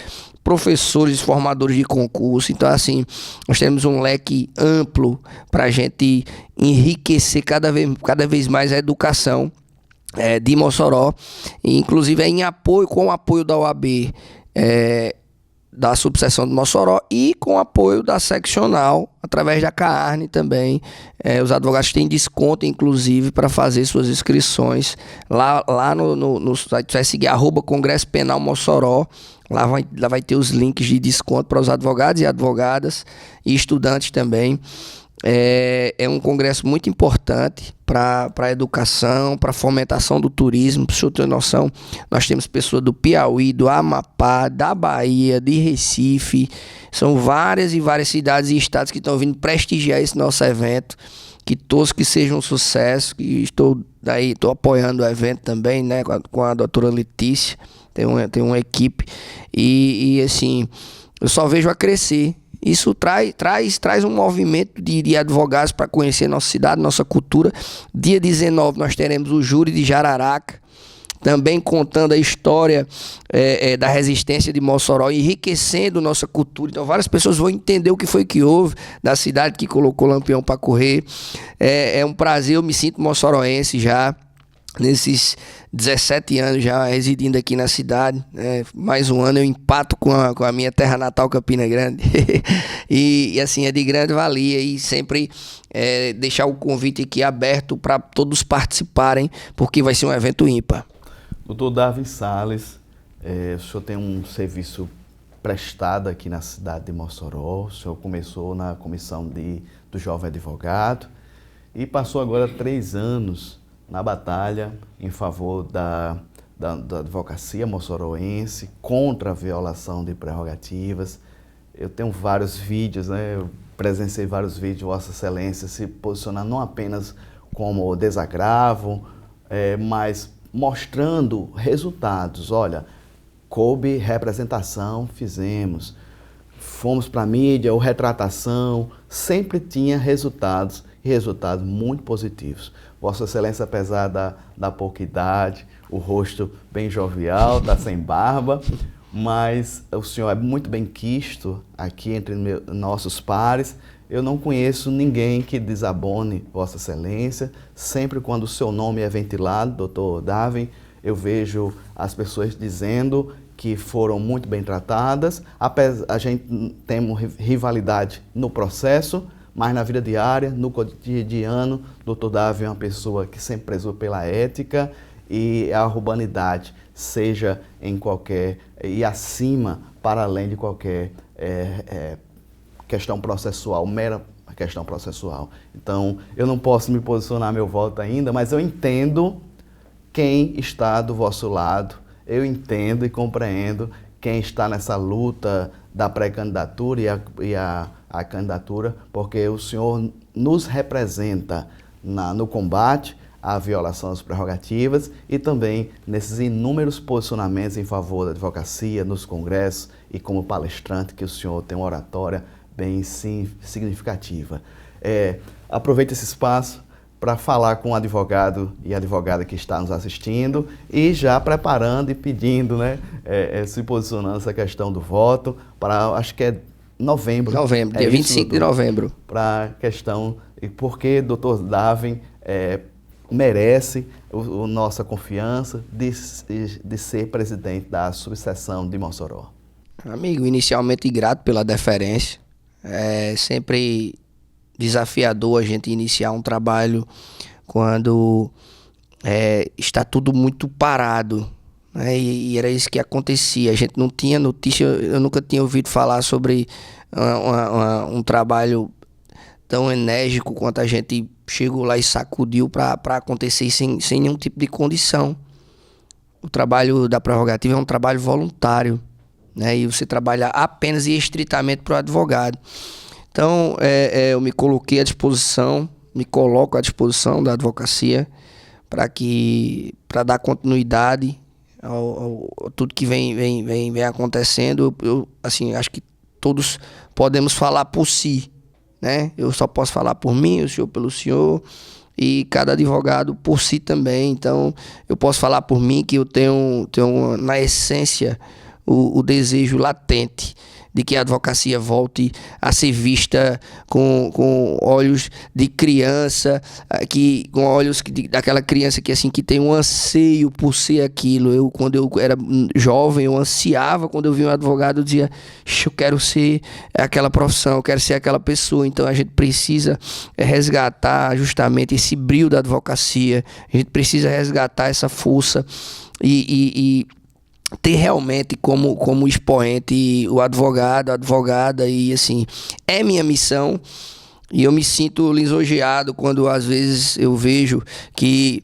professores, formadores de concurso. Então, assim, nós temos um leque amplo para a gente enriquecer cada vez mais a educação de Mossoró, e, inclusive com o apoio da OAB, da subseção de Mossoró, e com o apoio da seccional, através da CAARN também. Os advogados têm desconto, inclusive, para fazer suas inscrições lá no site. Você vai seguir @Congresso Penal Mossoró. Lá vai ter os links de desconto para os advogados e advogadas e estudantes também. É um congresso muito importante para a educação, para a fomentação do turismo. Para o senhor ter noção, nós temos pessoas do Piauí, do Amapá, da Bahia, de Recife. São várias e várias cidades e estados que estão vindo prestigiar esse nosso evento. Que todos que sejam um sucesso. Que estou apoiando o evento também, né, com a doutora Letícia. Tem uma equipe. E assim, eu só vejo a crescer. Isso traz um movimento de advogados para conhecer nossa cidade, nossa cultura. Dia 19 nós teremos o júri de Jararaca, também contando a história da resistência de Mossoró, enriquecendo nossa cultura. Então várias pessoas vão entender o que foi que houve da cidade que colocou Lampião para correr. É um prazer, eu me sinto mossoroense já, nesses 17 anos já residindo aqui na cidade, né? Mais um ano eu empato com a minha terra natal, Campina Grande. e assim, é de grande valia, e sempre deixar o convite aqui aberto para todos participarem, porque vai ser um evento ímpar. Doutor Davi Salles, o senhor tem um serviço prestado aqui na cidade de Mossoró. O senhor começou na comissão do Jovem Advogado e passou agora 3 anos na batalha em favor da advocacia mossoroense, contra a violação de prerrogativas. Eu tenho vários vídeos, né? Eu presenciei vários vídeos de Vossa Excelência se posicionando não apenas como desagravo, mas mostrando resultados. Olha, coube representação, fizemos. Fomos para a mídia, ou retratação, sempre tinha resultados, e resultados muito positivos. Vossa Excelência, apesar da pouca idade, o rosto bem jovial, está sem barba, mas o senhor é muito bem quisto aqui entre nossos pares. Eu não conheço ninguém que desabone Vossa Excelência. Sempre quando o seu nome é ventilado, doutor Davi, eu vejo as pessoas dizendo que foram muito bem tratadas. A gente tem rivalidade no processo, mas na vida diária, no cotidiano, doutor Davi é uma pessoa que sempre prezou pela ética e a urbanidade, seja em qualquer, e acima, para além de qualquer questão processual, mera questão processual. Então, eu não posso me posicionar a meu voto ainda, mas eu entendo quem está do vosso lado, eu entendo e compreendo quem está nessa luta da pré-candidatura e a candidatura, porque o senhor nos representa no combate à violação das prerrogativas e também nesses inúmeros posicionamentos em favor da advocacia, nos congressos e como palestrante, que o senhor tem uma oratória bem significativa. Aproveito esse espaço para falar com o advogado e a advogada que está nos assistindo e já preparando e pedindo, né, se posicionando essa questão do voto, acho que é novembro. Novembro, dia 25 de novembro. Para a questão, e porque Dr. Darwin merece nossa confiança de ser presidente da subseção de Mossoró. Amigo, inicialmente grato pela deferência. É sempre desafiador a gente iniciar um trabalho quando está tudo muito parado, né? E era isso que acontecia. A gente não tinha notícia, eu nunca tinha ouvido falar sobre um trabalho tão enérgico quanto a gente chegou lá e sacudiu para acontecer sem nenhum tipo de condição. O trabalho da prerrogativa é um trabalho voluntário, né? E você trabalha apenas e estritamente para o advogado. Então, eu me coloquei à disposição, me coloco à disposição da advocacia para dar continuidade a tudo que vem acontecendo. Eu assim, acho que todos podemos falar por si, né? Eu só posso falar por mim, o senhor pelo senhor, e cada advogado por si também. Então, eu posso falar por mim que eu tenho na essência o desejo latente de que a advocacia volte a ser vista com olhos de criança, com olhos daquela criança que tem um anseio por ser aquilo. Quando eu era jovem, eu ansiava, quando eu vi um advogado, eu dizia, eu quero ser aquela profissão, eu quero ser aquela pessoa. Então a gente precisa resgatar justamente esse brilho da advocacia, a gente precisa resgatar essa força e ter realmente como expoente o advogado, a advogada, e assim, é minha missão, e eu me sinto lisonjeado quando às vezes eu vejo que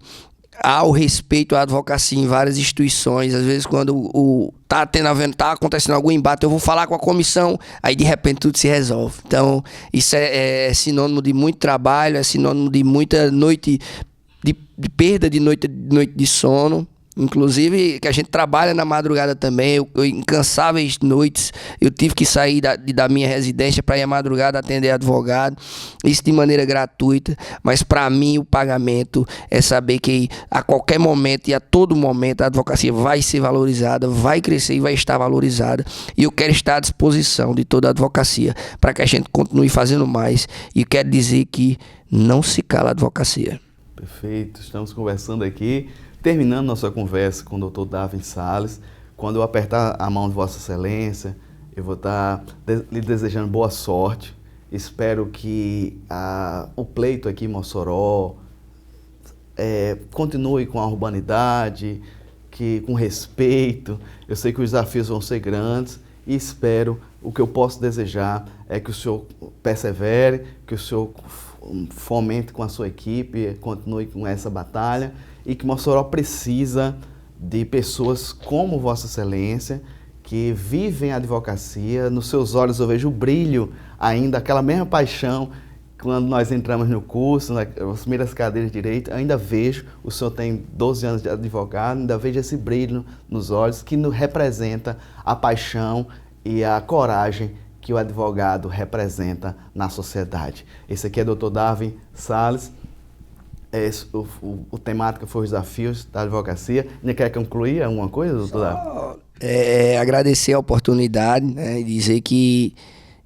há o respeito à advocacia em várias instituições. Às vezes quando tá acontecendo algum embate, eu vou falar com a comissão, aí de repente tudo se resolve. Então isso é sinônimo de muito trabalho, é sinônimo de muita noite, de perda de noite de sono. Inclusive, que a gente trabalha na madrugada também. Incansáveis noites eu tive que sair da minha residência para ir à madrugada atender advogado, isso de maneira gratuita. Mas para mim o pagamento é saber que a qualquer momento e a todo momento a advocacia vai ser valorizada, vai crescer e vai estar valorizada. E eu quero estar à disposição de toda a advocacia para que a gente continue fazendo mais. E quero dizer que não se cala a advocacia. Perfeito, estamos conversando aqui, terminando nossa conversa com o Dr. Darwin Salles. Quando eu apertar a mão de Vossa Excelência, eu vou estar lhe desejando boa sorte. Espero que o pleito aqui em Mossoró continue com a urbanidade, com respeito. Eu sei que os desafios vão ser grandes e espero, o que eu posso desejar é que o senhor persevere, que o senhor fomente com a sua equipe, continue com essa batalha, e que Mossoró precisa de pessoas como Vossa Excelência, que vivem a advocacia. Nos seus olhos eu vejo o brilho ainda, aquela mesma paixão. Quando nós entramos no curso, nas primeiras cadeiras de direito, ainda vejo, o senhor tem 12 anos de advogado, ainda vejo esse brilho nos olhos que representa a paixão e a coragem que o advogado representa na sociedade. Esse aqui é o Dr. Darwin Salles. O temática foi os desafios da advocacia. Ainda quer concluir alguma coisa, doutor Darwin? Agradecer a oportunidade, né, e dizer que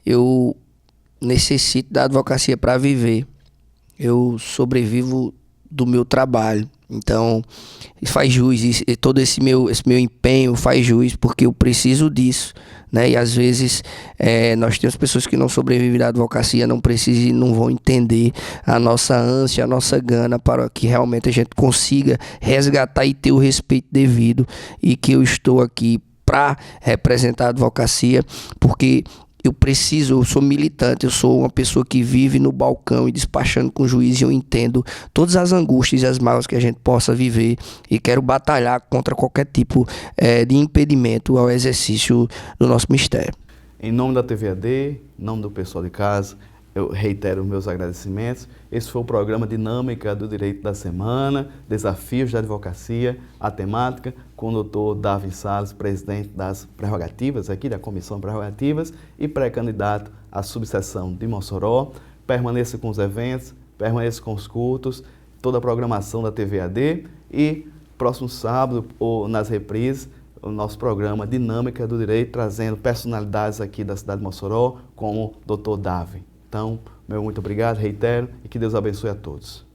eu necessito da advocacia para viver. Eu sobrevivo do meu trabalho. Então, faz jus, todo esse meu empenho faz jus, porque eu preciso disso, né? E às vezes nós temos pessoas que não sobrevivem da advocacia, não precisam e não vão entender a nossa ânsia, a nossa gana para que realmente a gente consiga resgatar e ter o respeito devido, e que eu estou aqui para representar a advocacia, porque eu sou militante, eu sou uma pessoa que vive no balcão e despachando com o juiz, e eu entendo todas as angústias e as mágoas que a gente possa viver, e quero batalhar contra qualquer tipo de impedimento ao exercício do nosso mistério. Em nome da TVAD, em nome do pessoal de casa, eu reitero meus agradecimentos. Esse foi o programa Dinâmica do Direito da Semana, Desafios da Advocacia, a temática, com o Dr. Darwin Salles, presidente das prerrogativas, aqui da Comissão Prerrogativas, e pré-candidato à subseção de Mossoró. Permaneça com os eventos, permaneça com os cultos, toda a programação da TVAD, e próximo sábado, ou nas reprises, o nosso programa Dinâmica do Direito, trazendo personalidades aqui da cidade de Mossoró, como o Dr. Davi. Então, meu muito obrigado, reitero, e que Deus abençoe a todos.